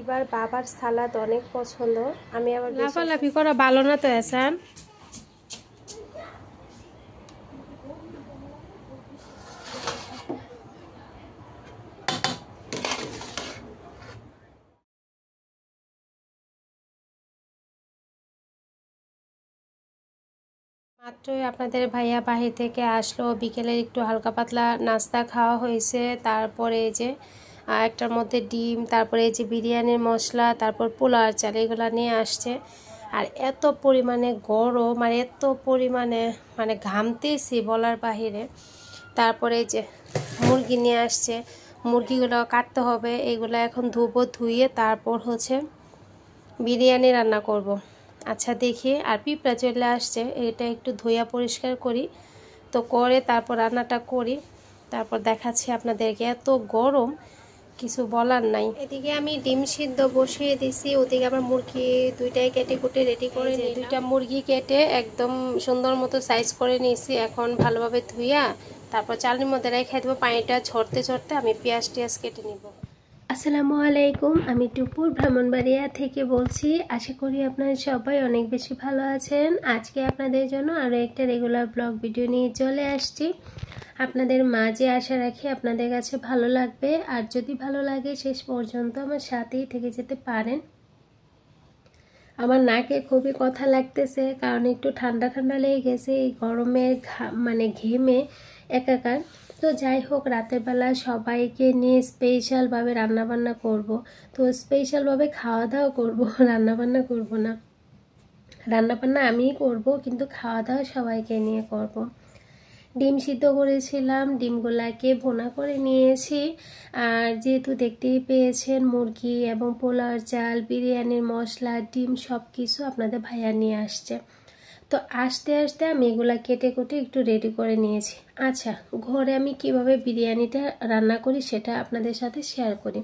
এবার বাবার সালাদ অনেক পছন্দ। আমি আবার লাফালাফি করা ভালো না তো এসান। মাত্রই আপনাদের ভাইয়া বাহির থেকে আসলো, বিকেলে একটু হালকা পাতলা নাস্তা খাওয়া হয়েছে। তারপরে এই যে একটার মধ্যে ডিম, তারপরে এই যে বিরিয়ানির মশলা, তারপর পোলার চাল এগুলো নিয়ে আসছে। আর এত পরিমাণে গরম আর এত পরিমাণে ঘামতেছি বলার বাহিরে। তারপরে এই যে মুরগি নিয়ে আসছে, মুরগিগুলো কাটতে হবে, এগুলো এখন ধুবো, ধুয়ে তারপর হচ্ছে বিরিয়ানি রান্না করব। আচ্ছা দেখি, আর পিঁপড়া চলে আসছে, এটা একটু ধুইয়া পরিষ্কার করি, তো করে তারপর রান্নাটা করি। তারপর দেখাচ্ছি আপনাদেরকে, এত গরম কিছু বলার নাই। এদিকে আমি ডিম সিদ্ধ বসিয়ে দিছি, ওদিকে আবার মুরগি দুইটাই কেটে কুটে রেডি করে নিই। দুইটা মুরগি কেটে একদম সুন্দর মতো সাইজ করে নিয়েছি। এখন ভালোভাবে ধুইয়া তারপর চালের মধ্যে রেখে দেবো, পানিটা ঝরতে ঝরতে আমি পেঁয়াজ টিয়াজ কেটে নিব। আসসালামু আলাইকুম, আমি টুপুর ব্রাহ্মণবাড়িয়া থেকে বলছি। আশা করি আপনারা সবাই অনেক বেশি ভালো আছেন। আজকে আপনাদের জন্য আরও একটা রেগুলার ব্লগ ভিডিও নিয়ে চলে আসছি। আপনাদের মাঝে আশা রাখি আপনাদের কাছে ভালো লাগবে, আর যদি ভালো লাগে শেষ পর্যন্ত আমার সাথেই থেকে যেতে পারেন। আমার নাকে খুবই কথা লাগতেছে, কারণ একটু ঠান্ডা ঠান্ডা লেগে গেছে এই গরমে, ঘেমে একাকার। তো যাই হোক, রাতের বেলা সবাইকে নিয়ে স্পেশালভাবে রান্নাবান্না করব। তো স্পেশালভাবে খাওয়া দাওয়া করব, রান্নাবান্না করব না। রান্নাবান্না আমিই করব, কিন্তু খাওয়া দাওয়া সবাইকে নিয়ে করব। ডিম সিদ্ধ করেছিলাম, ডিমগুলাকে ভুনা করে নিয়েছি। আর যেহেতু দেখতেই পেয়েছেন মুরগি এবং পোলার চাল, বিরিয়ানির মশলা, ডিম সব কিছু আপনাদের ভাইয়া নিয়ে আসছে। তো আস্তে আস্তে আমি এগুলা কেটে কুটে একটু রেডি করে নিয়েছি। আচ্ছা, ঘরে আমি কিভাবে বিরিয়ানিটা রান্না করি সেটা আপনাদের সাথে শেয়ার করি।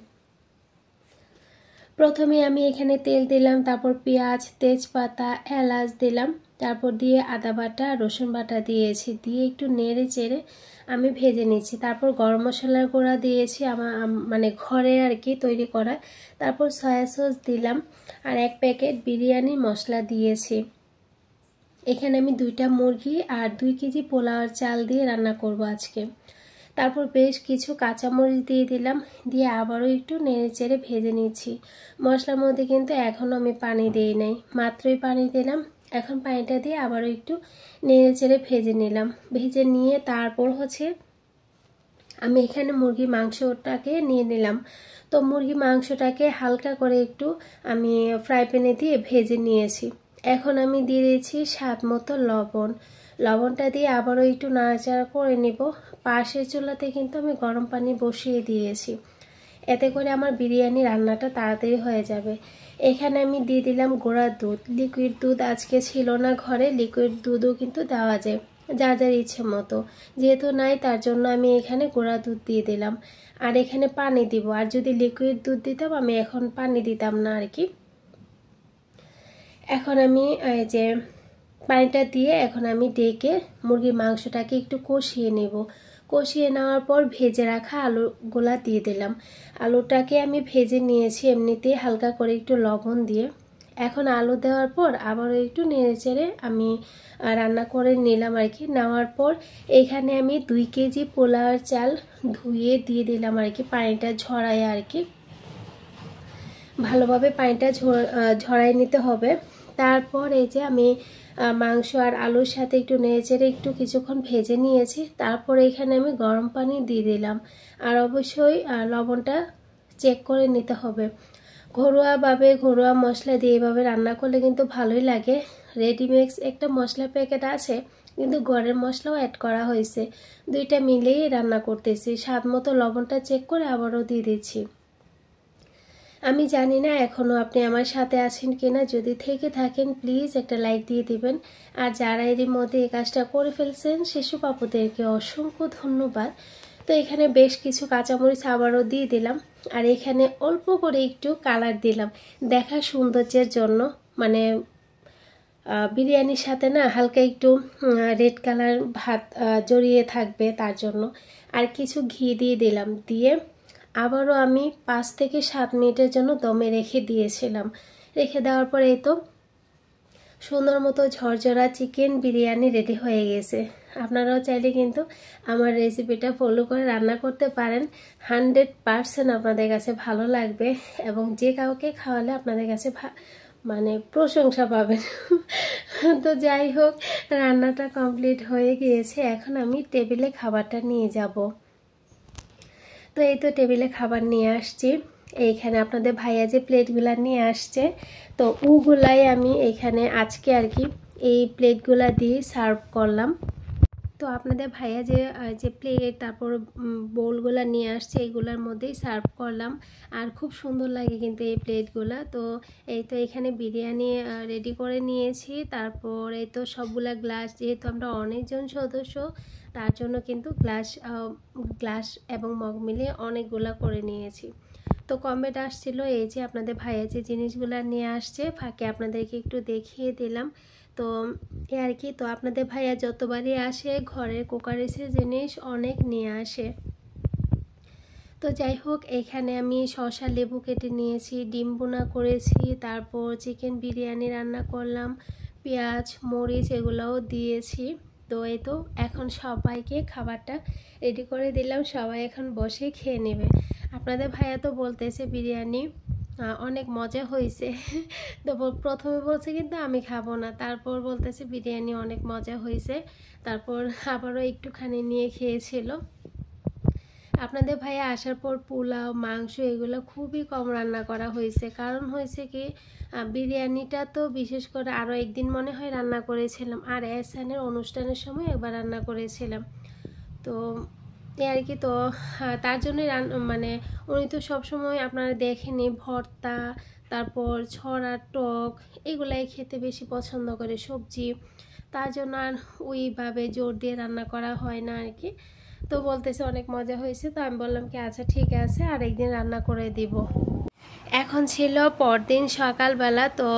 প্রথমে আমি এখানে তেল দিলাম, তারপর পেঁয়াজ, তেজপাতা, এলাচ দিলাম, তারপর দিয়ে আদা বাটা, রসুন বাটা দিয়েছি, দিয়ে একটু নেড়ে চেড়ে আমি ভেজে নিচ্ছি। তারপর গরম মশলার গুঁড়া দিয়েছি, আমার ঘরে আর কি তৈরি করা। তারপর সয়া সস দিলাম, আর 1 প্যাকেট বিরিয়ানি মশলা দিয়েছি। এখানে আমি 2টা মুরগি আর 2 কেজি পোলাওর চাল দিয়ে রান্না করব আজকে। তারপর বেশ কিছু কাঁচামরিচ দিয়ে দিলাম, দিয়ে আবারও একটু নেড়ে চেড়ে ভেজে নিচ্ছি। মশলার মধ্যে কিন্তু এখনও আমি পানি দিই নাই, মাত্রই পানি দিলাম। এখন পানিটা দিয়ে আবারও একটু নেড়ে চেড়ে ভেজে নিলাম। ভেজে নিয়ে তারপর হচ্ছে আমি এখানে মুরগি মাংসটাকে নিয়ে নিলাম। তো মুরগি মাংসটাকে হালকা করে একটু আমি ফ্রাই প্যানে দিয়ে ভেজে নিয়েছি। এখন আমি দিয়ে দিয়েছি স্বাদ মতো লবণ। লবণটা দিয়ে আবারও একটু নাড়াচাড়া করে নিব। পাশের চুলাতে কিন্তু আমি গরম পানি বসিয়ে দিয়েছি, এতে করে আমার বিরিয়ানি রান্নাটা তাড়াতাড়ি হয়ে যাবে। এখানে আমি দিয়ে দিলাম গুঁড়া দুধ। লিকুইড দুধ আজকে ছিল না ঘরে, লিকুইড দুধও কিন্তু দেওয়া যায় যার যার ইচ্ছে মতো। যেহেতু নাই, তার জন্য আমি এখানে গুঁড়া দুধ দিয়ে দিলাম। আর এখানে পানি দিব, আর যদি লিকুইড দুধ দিতাম আমি এখন পানি দিতাম না আর কি। এখন আমি এই যে পানিটা দিয়ে এখন আমি ডেকে মুরগির মাংসটাকে একটু কষিয়ে নেব। কষিয়ে নেওয়ার পর ভেজে রাখা আলুগুলা দিয়ে দিলাম। আলুটাকে আমি ভেজে নিয়েছি এমনিতেই হালকা করে একটু লবণ দিয়ে। এখন আলু দেওয়ার পর আবারও একটু নেড়ে চেড়ে আমি রান্না করে নিলাম আর কি। নেওয়ার পর এখানে আমি 2 কেজি পোলাওর চাল ধুয়ে দিয়ে দিলাম আর কি, পানিটা ঝরায় আর কি। ভালোভাবে পানিটা ঝরাই নিতে হবে। তারপর এই যে আমি মাংস আর আলুর সাথে একটু নেড়েচেড়ে একটু কিছুক্ষণ ভেজে নিয়েছি। তারপর এখানে আমি গরম পানি দিয়ে দিলাম। আর অবশ্যই লবণটা চেক করে নিতে হবে। ঘরোয়া মশলা দিয়ে এভাবে রান্না করলে কিন্তু ভালোই লাগে। রেডিমিক্স একটা মশলা প্যাকেট আছে, কিন্তু ঘরের মশলাও অ্যাড করা হয়েছে। 2টা মিলেই রান্না করতেছি। স্বাদ মতো লবণটা চেক করে আবারও দিয়ে দিচ্ছি। আমি জানি না এখনও আপনি আমার সাথে আছেন কিনা, যদি থেকে থাকেন প্লিজ একটা লাইক দিয়ে দিবেন। আর যারা এরই মধ্যে এই কাজটা করে ফেলছেন সেসব আপুদেরকে অসংখ্য ধন্যবাদ। তো এখানে বেশ কিছু কাঁচামরিচ আবারও দিয়ে দিলাম, আর এখানে অল্প করে একটু কালার দিলাম দেখার সৌন্দর্যের জন্য। বিরিয়ানির সাথে না হালকা একটু রেড কালার ভাত জড়িয়ে থাকবে তার জন্য। আর কিছু ঘি দিয়ে দিলাম, দিয়ে আবারও আমি 5 থেকে 7 মিনিটের জন্য দমে রেখে দিয়েছিলাম। রেখে দেওয়ার পরে এই তো সুন্দর মতো ঝরঝরা চিকেন বিরিয়ানি রেডি হয়ে গেছে। আপনারাও চাইলে কিন্তু আমার রেসিপিটা ফলো করে রান্না করতে পারেন। 100% আপনাদের কাছে ভালো লাগবে এবং যে কাউকে খাওয়ালে আপনাদের কাছে মানে প্রশংসা পাবেন। তো যাই হোক, রান্নাটা কমপ্লিট হয়ে গিয়েছে। এখন আমি টেবিলে খাবারটা নিয়ে যাব। তো এই তো টেবিলে খাবার নিয়ে আসছি। এইখানে আপনাদের ভাইয়া যে প্লেটগুলা নিয়ে আসছে, তো ওগুলাই আমি এইখানে আজকে আর কি এই প্লেটগুলা দিয়ে সার্ভ করলাম। তো আপনাদের ভাইয়া যে প্লেট তারপর বোলগুলা নিয়ে আসছে এগুলোর মধ্যেই সার্ভ করলাম। আর খুব সুন্দর লাগে কিন্তু এই প্লেটগুলা। তো এই তো এখানে বিরিয়ানি রেডি করে নিয়েছি। তারপর এই তো সবগুলা গ্লাস, যেহেতু আমরা অনেকজন সদস্য তার জন্য কিন্তু গ্লাস এবং মগ মিলিয়ে অনেকগুলা করে নিয়েছি। তো কমেন্ট আসছিল এই যে আপনাদের ভাইয়া যে জিনিসগুলো নিয়ে আসছে, ফাঁকে আপনাদেরকে একটু দেখিয়ে দিলাম। তো এ আর কি। তো আপনাদের ভাইয়া যতবারই আসে ঘরের কুকারেসের জিনিস অনেক নিয়ে আসে। তো যাই হোক, এখানে আমি শসা লেবু কেটে নিয়েছি, ডিম বোনা করেছি, তারপর চিকেন বিরিয়ানি রান্না করলাম, পেঁয়াজ মরিচ এগুলোও দিয়েছি। তো এই তো এখন সবাইকে খাবারটা রেডি করে দিলাম, সবাই এখন বসে খেয়ে নেবে। আপনাদের ভাইয়া তো বলতেছে বিরিয়ানি অনেক মজা হয়েছে। তো প্রথমে বলছে কিন্তু আমি খাবো না, তারপর বলতেছে বিরিয়ানি অনেক মজা হয়েছে, তারপর আবারও একটুখানি নিয়ে খেয়েছিল। আপনাদের ভাইয়া আসার পর পোলাও মাংস এগুলো খুবই কম রান্না করা হয়েছে। কারণ হয়েছে কি, বিরিয়ানিটা তো বিশেষ করে আরও একদিন মনে হয় রান্না করেছিলাম, আর এহসানের অনুষ্ঠানের সময় একবার রান্না করেছিলাম। তো এই আর কি। তো তার জন্যই মানে উনি তো সবসময় আপনারা দেখেনি ভর্তা তারপর ছড়া টক এগুলাই খেতে বেশি পছন্দ করে, সবজি। তার জন্য আর ওইভাবে জোর দিয়ে রান্না করা হয় না আর কি। তো বলতেছে অনেক মজা হয়েছে। তো আমি বললাম কি আচ্ছা ঠিক আছে, আরেকদিন রান্না করে দিব। এখন ছিল পরদিন সকালবেলা। তো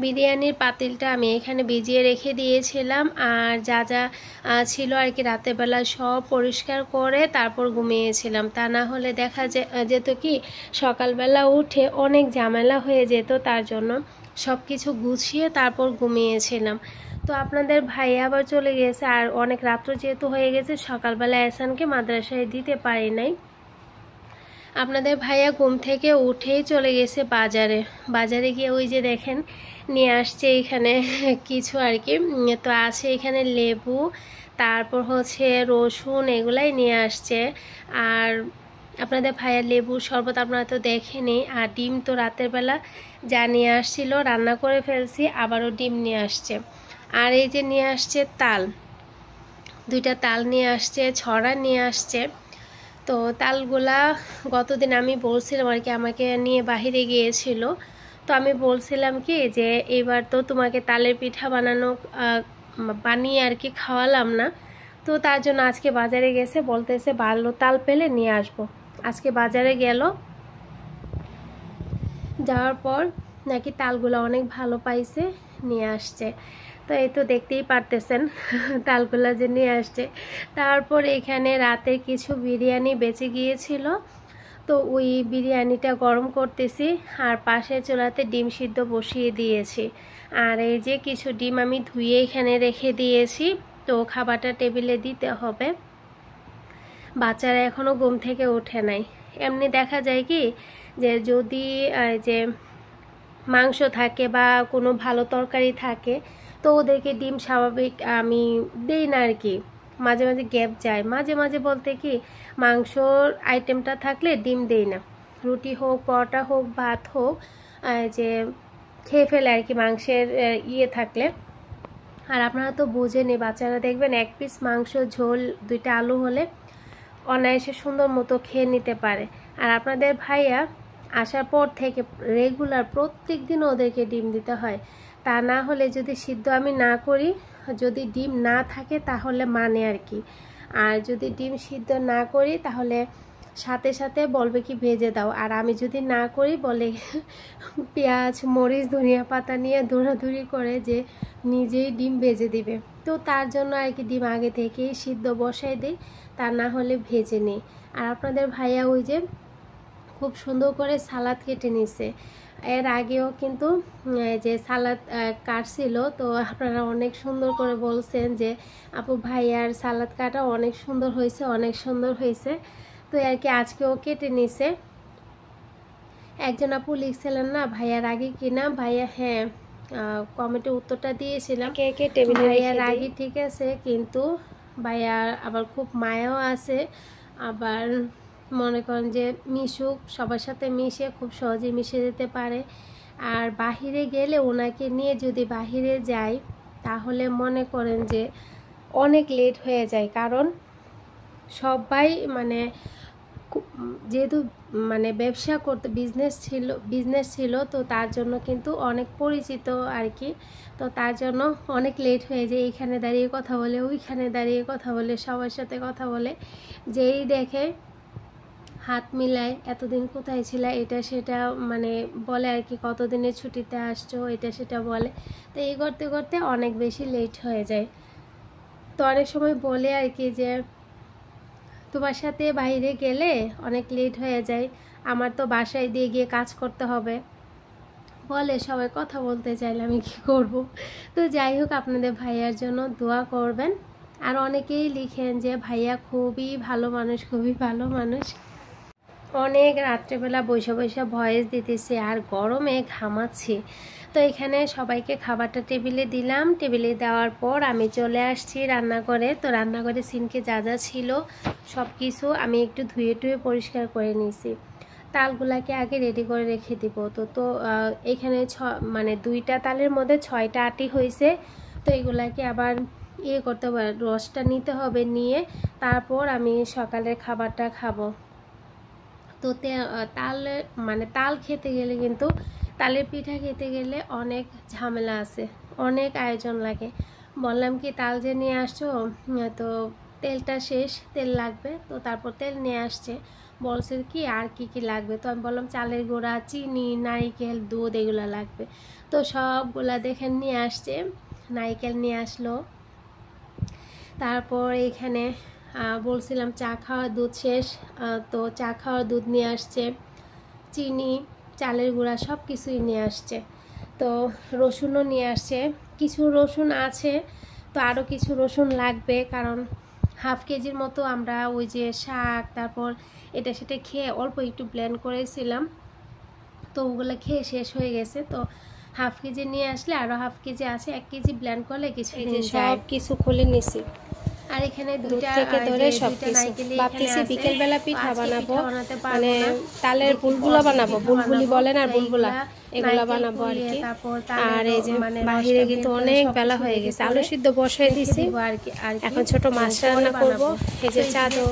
বিরিয়ানির পাতিলটা আমি এখানে ভিজিয়ে রেখে দিয়েছিলাম, আর যা যা ছিল আর কি রাতের বেলা সব পরিষ্কার করে তারপর ঘুমিয়েছিলাম। তা না হলে দেখা যেত কি সকালবেলা উঠে অনেক ঝামেলা হয়ে যেত, তার জন্য সব কিছু গুছিয়ে তারপর ঘুমিয়েছিলাম। তো আপনাদের ভাই আবার চলে গেছে, আর অনেক রাত্র যেহেতু হয়ে গেছে সকালবেলা এহসানকে মাদ্রাসায় দিতে পারি নাই। আপনাদের ভাইয়া ঘুম থেকে উঠেই চলে গেছে বাজারে গিয়ে ওই যে দেখেন নিয়ে আসছে এখানে কিছু আর কি। তো আছে এখানে লেবু, তারপর হচ্ছে রসুন এগুলাই নিয়ে আসছে। আর আপনাদের ভাইয়া লেবুর শরবত আপনারা তো দেখেনি। আর ডিম তো রাতের বেলা যা নিয়ে আসছিল রান্না করে ফেলছি, আবারও ডিম নিয়ে আসছে। আর এই যে নিয়ে আসছে তাল, 2টা তাল নিয়ে আসছে, ছড়া নিয়ে আসছে। তো তালগুলা গতদিন আমি বলছিলাম আর কি, আমাকে নিয়ে বাহিরে গিয়েছিল। তো আমি বলছিলাম কি যে এবার তো তোমাকে তালের পিঠা বানিয়ে আর কি খাওয়ালাম না। তো তার জন্য আজকে বাজারে গেছে, বলতেছে ভালো তাল পেলে নিয়ে আসবো। আজকে বাজারে গেল, যাওয়ার পর নাকি তালগুলা অনেক ভালো পাইছে, নিয়ে আসছে। তো এই তো দেখতেই পারতেছেন তালগুলা যে নিয়ে আসছে। তারপর এখানে রাতে কিছু বিরিয়ানি বেঁচে গিয়েছিল, তো ওই বিরিয়ানিটা গরম করতেছি, আর পাশে চুলাতে ডিম সিদ্ধ বসিয়ে দিয়েছি। আর এই যে কিছু ডিম আমি ধুয়ে এখানে রেখে দিয়েছি। তো খাবারটা টেবিলে দিতে হবে। বাচ্চারা এখনও ঘুম থেকে ওঠে নাই। এমনি দেখা যায় কি যে যদি যে মাংস থাকে বা কোনো ভালো তরকারি থাকে তো ওদেরকে ডিম স্বাভাবিক আমি দেই না আর কি, মাঝে মাঝে গ্যাপ যায়। মাঝে মাঝে বলতে কি মাংসর আইটেমটা থাকলে ডিম দেই না, রুটি হোক পরোটা হোক ভাত হোক যে খেয়ে ফেলে আর কি মাংসের থাকলে। আর আপনারা তো বোঝেনই বাচ্চারা দেখবেন 1 পিস মাংস ঝোল 2টা আলু হলে অনায়াসে সুন্দর মতো খেয়ে নিতে পারে। আর আপনাদের ভাইয়া আসার পর থেকে রেগুলার প্রত্যেক দিন ওদেরকে ডিম দিতে হয়। তা না হলে যদি সিদ্ধ আমি না করি, যদি ডিম না থাকে তাহলে মানে আর কি। আর যদি ডিম সিদ্ধ না করি তাহলে সাথে সাথে বলবে কি ভেজে দাও। আর আমি যদি না করি বলে পেঁয়াজ মরিচ ধনিয়া পাতা নিয়ে দৌড়াদৌড়ি করে যে নিজেই ডিম ভেজে দিবে। তো তার জন্য আর কি ডিম আগে থেকেই সিদ্ধ বসাই দিই, তা না হলে ভেজে নিই। আর আপনাদের ভাইয়া ওই যে খুব সুন্দর করে সালাদ কেটে নিছে। এর আগেও কিন্তু যে সালাদ কাটছিল, তো আপনারা অনেক সুন্দর করে বলছেন যে আপু ভাইয়ার সালাদ কাটা অনেক সুন্দর হয়েছে, অনেক সুন্দর হয়েছে। তো আর কি আজকেও কেটে নিছে। একজন আপু লিখছিলেন না ভাইয়ার আগে কিনা, ভাইয়া হ্যাঁ কমেন্টে উত্তরটা দিয়েছিলাম ভাইয়ার আগে, ঠিক আছে, কিন্তু ভাইয়ার আবার খুব মায়াও আছে, আবার মনে করেন যে মিশুক সবার সাথে মিশে খুব সহজে মিশে যেতে পারে। আর বাহিরে গেলে ওনাকে নিয়ে যদি বাহিরে যাই তাহলে মনে করেন যে অনেক লেট হয়ে যায়, কারণ সবাই মানে যেহেতু মানে ব্যবসা করতে বিজনেস ছিল তো তার জন্য কিন্তু অনেক পরিচিত আর কি। তো তার জন্য অনেক লেট হয়ে যায়, এইখানে দাঁড়িয়ে কথা বলে, ওইখানে দাঁড়িয়ে কথা বলে, সবার সাথে কথা বলে, যেই দেখে হাত মিলায় এতদিন কোথায় ছিল এটা সেটা মানে বলে আর কি, কতদিনের ছুটিতে আসছো এটা সেটা বলে। তো এই করতে করতে অনেক বেশি লেট হয়ে যায়। তো অনেক সময় বলে আর কি যে তোমার সাথে বাইরে গেলে অনেক লেট হয়ে যায়, আমার তো বাসায় দিয়ে গিয়ে কাজ করতে হবে বলে, সবাই কথা বলতে চাইলে আমি কি করব। তো যাই হোক, আপনাদের ভাইয়ার জন্য দোয়া করবেন। আর অনেকেই লিখেন যে ভাইয়া খুবই ভালো মানুষ, খুবই ভালো মানুষ। অনেক রাত্রেবেলা বসে বসে ভয়েস দিতেছি আর গরমে ঘামাচ্ছি। তো এখানে সবাইকে খাবারটা টেবিলে দিলাম, টেবিলে দেওয়ার পর আমি চলে আসছি রান্নাঘরে। তো রান্নাঘরে সিনকে যা যা ছিল সব কিছু আমি একটু ধুয়ে টুয়ে পরিষ্কার করে নিয়েছি। তালগুলাকে আগে রেডি করে রেখে দিব। তো এখানে মানে 2টা তালের মধ্যে 6টা আটি হয়েছে। তো এগুলাকে আবার করতে হবে, রসটা নিতে হবে, নিয়ে তারপর আমি সকালের খাবারটা খাবো। তো তাল খেতে গেলে কিন্তু তালের পিঠা খেতে গেলে অনেক ঝামেলা আছে, অনেক আয়োজন লাগে। বললাম কি তাল যে নিয়ে আসছো, তো তেলটা শেষ, তেল লাগবে। তো তারপর তেল নিয়ে আসছে, বলছে কি আর কি কি লাগবে। তো আমি বললাম চালের গুঁড়া, চিনি, নারিকেল, দুধ এগুলো লাগবে। তো সবগুলা দেখে নিয়ে আসছে, নারিকেল নিয়ে আসলো। তারপর এখানে বলছিলাম চা খাওয়ার দুধ শেষ, তো চা খাওয়ার দুধ নিয়ে আসছে, চিনি, চালের গুঁড়া সব কিছুই নিয়ে আসছে। তো রসুনও নিয়ে আসছে, কিছু রসুন আছে, তো আরও কিছু রসুন লাগবে, কারণ হাফ কেজির মতো আমরা ওই যে শাক তারপর এটা সেটা খেয়ে অল্প একটু ব্লেন্ড করেছিলাম, তো ওগুলো খেয়ে শেষ হয়ে গেছে। তো হাফ কেজি নিয়ে আসলে আরও হাফ কেজি আছে, 1 কেজি ব্লেন্ড করলে কিছু সব কিছু খুলে নিছি। আর এখানে দুধ থেকে ধরে সব কিছু ভাবতেছি বিকেলবেলা পিঠা বানাবো, মানে তালের বুলবুলা বানাবো, বুলবুলি বলেন আর বুলবুলা, এগুলা বানাবো আর কি। আর এই যে বাহিরে কিন্তু অনেক বেলা হয়ে গেছে, আলু সিদ্ধ বসাই দিছি, এখন ছোট মাছ রান্না করবো। এই যে চাদর,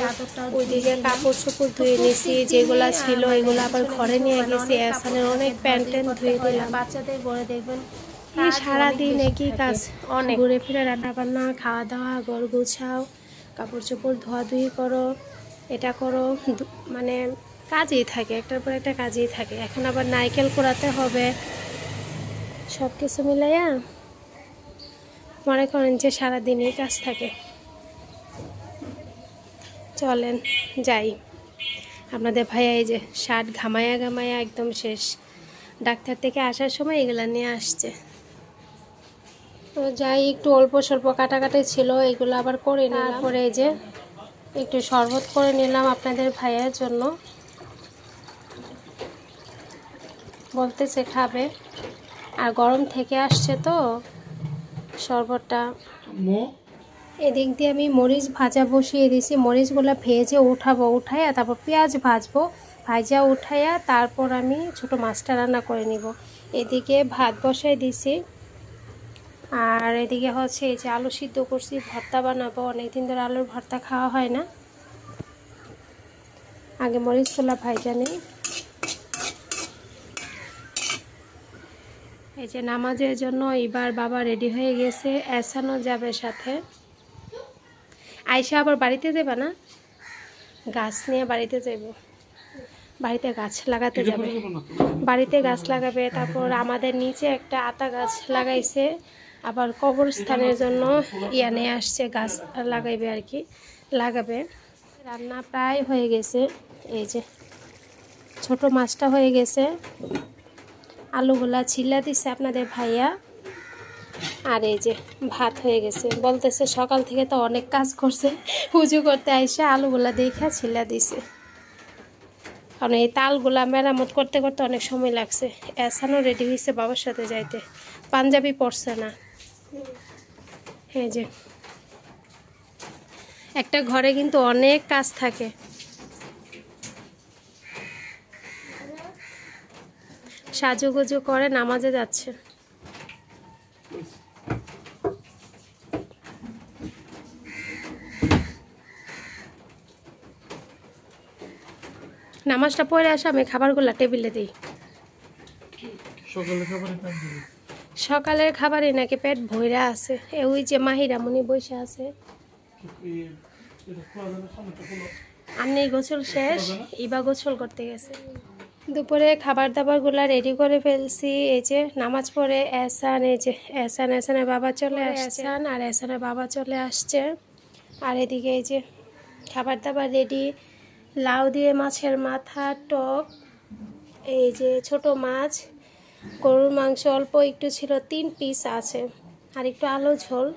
ওইদিকে কাপড় চোপড় ধুয়ে নিছি, যেগুলা ছিল এগুলো আবার ঘরে নিয়ে গেছি। এসানের অনেক প্যান্ট ট্যান্ট ধুয়ে দিলাম। বাচ্চাদের বলে দেখবেন সারাদিন একই কাজ, অনেক ঘুরে ফিরে রান্না বান্না, খাওয়া দাওয়া, ঘর গোছাও, কাপড় চোপড় ধোয়াধুয়ি করো, এটা করো, মানে কাজই থাকে, একটার পর একটা কাজই থাকে। এখন আবার নারকেল কোড়াতে হবে, সব কিছু মিলাইয়া মনে করেন যে সারাদিনই কাজ থাকে। চলেন যাই, আপনাদের ভাইয়া এই যে শার্ট ঘামায়া ঘামায়া একদম শেষ, ডাক্তার থেকে আসার সময় এগুলা নিয়ে আসছে। তো যাই, একটু অল্প স্বল্প কাটাকাটি ছিল, এগুলো আবার করে নিলাম। তারপরে এই যে একটু শরবত করে নিলাম আপনাদের ভাইয়ের জন্য, বলতেছে খাবে, আর গরম থেকে আসছে তো শরবতটা। এদিক দিয়ে আমি মরিচ ভাজা বসিয়ে দিয়েছি, মরিচগুলো ভেজে উঠাবো, উঠাইয়া তারপর পেঁয়াজ ভাজবো, ভাজা উঠাইয়া তারপর আমি ছোটো মাছটা রান্না করে নিব। এদিকে ভাত বসাই দিছি, আর এদিকে হচ্ছে এই যে আলু সিদ্ধ করছি, ভর্তা বানাবো। অনেকদিন ধরে আলুর ভর্তা খাওয়া হয় না, আগে মরিচগুলা ভাজা নেই। এই যে নামাজের জন্য এবার বাবা রেডি হয়ে গেছে, এসানও যাবে সাথে। আয়শা আবার বাড়িতে যাবে না, গাছ নিয়ে বাড়িতে যাইব, বাড়িতে গাছ লাগাতে যাবে, বাড়িতে গাছ লাগাবে। তারপর আমাদের নিচে একটা আতা গাছ লাগাইছে, আবার কবরস্থানের জন্য নিয়ে আসছে, গাছ লাগাইবে আর কি, লাগাবে। রান্না প্রায় হয়ে গেছে, এই যে ছোট মাছটা হয়ে গেছে, আলুগুলা ছিলা দিচ্ছে আপনাদের ভাইয়া। আর এই যে ভাত হয়ে গেছে, বলতেছে সকাল থেকে তো অনেক কাজ করছে, উজু করতে আইসা আলুগুলা দেখা ছিলা দিছে। কারণ এই তালগুলা মেরামত করতে করতে অনেক সময় লাগছে। এসানও রেডি হয়েছে বাবার সাথে যাইতে, পাঞ্জাবি পরছে না। এই যে একটা ঘরে কিন্তু অনেক কাজ থাকে। সাজুগুজু করে নামাজে যাচ্ছে। নামাজটা পড়ে আসে আমি খাবারগুলা টেবিলে দিই। সকালের খাবারে নাকি পেট ভইরা আছে। ওই যে মাহিরামণি বসে আছে। আন্নির গোসল শেষ, ইবা গোসল করতে গেছে। দুপুরে খাবার দাবারগুলা রেডি করে ফেলছি। এই যে নামাজ পড়ে এহসান, এই যে এহসানের বাবা চলে আসছে, আর এহসানের বাবা চলে আসছে। আর এদিকে এই যে খাবার দাবার রেডি, লাউ দিয়ে মাছের মাথা টক, এই যে ছোট মাছ, গরুর মাংস অল্প একটু ছিল, 3 পিস আছে, আর একটু আলু ঝোল।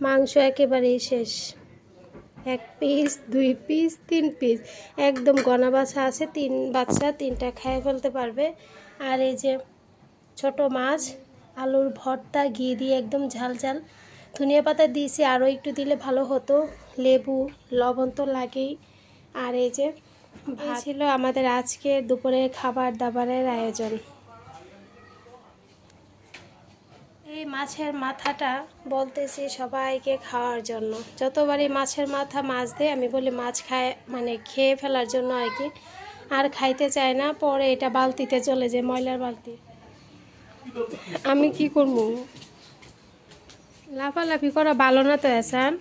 মাংস একেবারেই শেষ, 1 পিস 2 পিস 3 পিস, একদম গনা বাছা আছে। 3 বাচ্চা 3টা খেয়ে ফেলতে পারবে। আর এই যে ছোট মাছ, আলুর ভর্তা, ঘি দিয়ে একদম ঝাল ঝাল, ধনিয়া পাতা দিয়েছি, আরও একটু দিলে ভালো হতো, লেবু লবণ তো লাগেই। আর এই যে ভাত ছিল আমাদের আজকে দুপুরে খাবার দাবারের আয়োজন। এই মাছের মাথাটা বলতেছি সবাইকে খাওয়ার জন্য। যতবারই মাছের মাথা মাছ দেয় আমি বলি মাছ খায়, মানে খেয়ে ফেলার জন্য আর কি। আর খাইতে চায় না, পরে এটা বালতিতে চলে যায়, ময়লার বালতি। আমি কি করব? লাফালাফি করা ভালো না তো এহসান।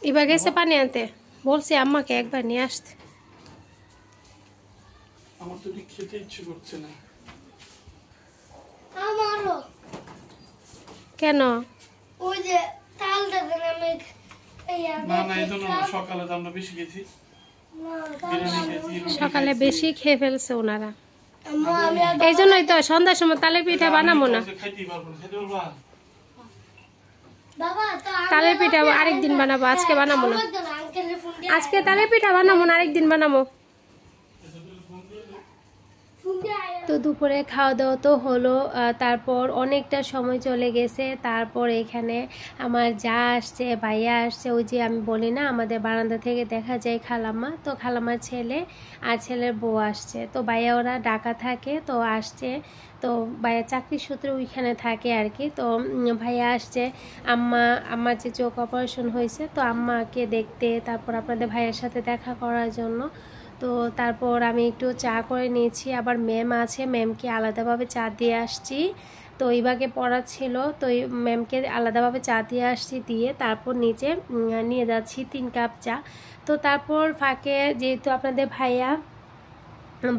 এবার গেছে পানি আনতে, বলছি আম্মাকে একবার নিয়ে আসতে। আমার তো খেতে ইচ্ছে করছে না। আমারও। কেন? ওই যে তালটা দেন আমি না না, এই জন্য সকালে তো আমরা বেশি খেয়েছি, সকালে বেশি খেয়ে ফেলছে ওনারা, এই জন্যই তো সন্ধ্যার সময় তালের পিঠা বানাবো না। তালের পিঠা আরেকদিন বানাবো, আজকে বানাবো না। আজকে তালের পিঠা বানাবো না, আরেকদিন বানাবো। তো দুপুরে খাওয়া দাওয়া তো হলো, তারপর অনেকটা সময় চলে গেছে। তারপর এখানে আমার যা আসছে, ভাইয়া আসছে, ওই যে আমি বলি না আমাদের বারান্দা থেকে দেখা যায় খালাম্মা, তো খালাম্মার ছেলে আর ছেলের বউ আসছে। তো ভাইয়া ওরা ঢাকা থাকে, তো আসছে, তো ভাইয়া চাকরির সূত্রে ওইখানে থাকে আর কি। তো ভাইয়া আসছে আমার যে চোখ অপারেশন হয়েছে, তো আম্মাকে দেখতে, তারপর আপনাদের ভাইয়ের সাথে দেখা করার জন্য। তো তারপর আমি একটু চা করে নিয়েছি, আবার ম্যাম আছে, ম্যামকে আলাদাভাবে চা দিয়ে আসছি। তো এইভাবে পড়া ছিল, তো ম্যামকে আলাদাভাবে চা দিয়ে আসছি, দিয়ে তারপর নিচে নিয়ে যাচ্ছি 3 কাপ চা। তো তারপর ফাঁকে যেহেতু আপনাদের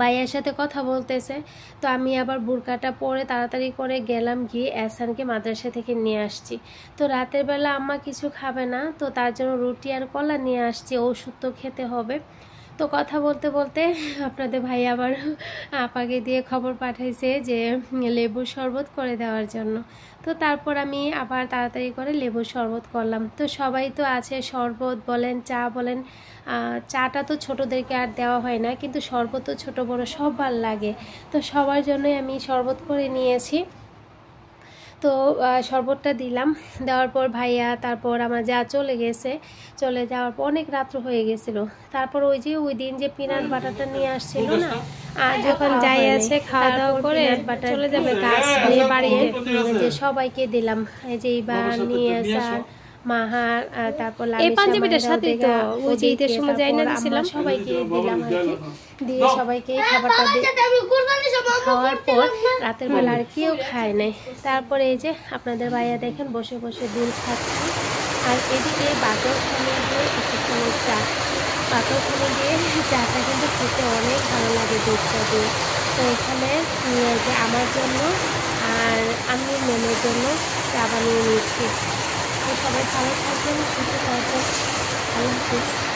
ভাইয়ার সাথে কথা বলতেছে, তো আমি আবার বুরকাটা পরে তাড়াতাড়ি করে গেলাম, গিয়ে এহসানকে মাদ্রাসা থেকে নিয়ে আসছি। তো রাতের বেলা আম্মা কিছু খাবে না, তো তার জন্য রুটি আর কলা নিয়ে আসছি, ওষুধ তো খেতে হবে। তো কথা বলতে বলতে আপনাদের ভাই আবার আপাকে দিয়ে খবর পাঠাইছে যে লেবুর শরবত করে দেওয়ার জন্য। তো তারপর আমি আবার তাড়াতাড়ি করে লেবুর শরবত করলাম। তো সবাই তো আছে, শরবত বলেন চা বলেন, চাটা তো ছোটোদেরকে আর দেওয়া হয় না, কিন্তু শরবত তো ছোটো বড়ো সবার লাগে। তো সবার জন্যই আমি শরবত করে নিয়েছি। তো শরবতটা দিলাম, দেওয়ার পর ভাইয়া তারপর আমার যা চলে গেছে, চলে যাওয়ার পর অনেক রাত্র হয়ে গেছিলো। তারপর ওই দিন যে পিনাট বাটারটা নিয়ে আসছিল না, আর যখন যাই আছে খাওয়া দাওয়া করে চলে যাবে গাছ নিয়ে বাড়িতে, যে সবাইকে দিলাম। এই যে এইবার নিয়ে আসার মাহার, তারপর এই পাঞ্জাবিটার সাথে তো ওই যে ঈদের সময় যাই না দিয়েছিলাম, সবাইকে দিলাম আর কি। দিয়ে সবাইকে খাবারটা খাওয়ার পর রাতের বেলা আর কেউ খায় নাই। তারপরে এই যে আপনাদের ভাইয়া দেখেন বসে বসে দুল খাচ্ছে, আর এদিকে বাতরখানে দিয়ে কিছুক্ষণ চা, বাতরখানে দিয়ে চাটা কিন্তু খেতে অনেক ভালো লাগে দুধটা দিয়ে। তো এখানে যে আমার জন্য আর আর আমি মেমের জন্য চা বানিয়ে নিচ্ছি। তো সবাই ভালো থাকবেন, সুস্থ থাকবেন। আল্লাহ হাফিজ।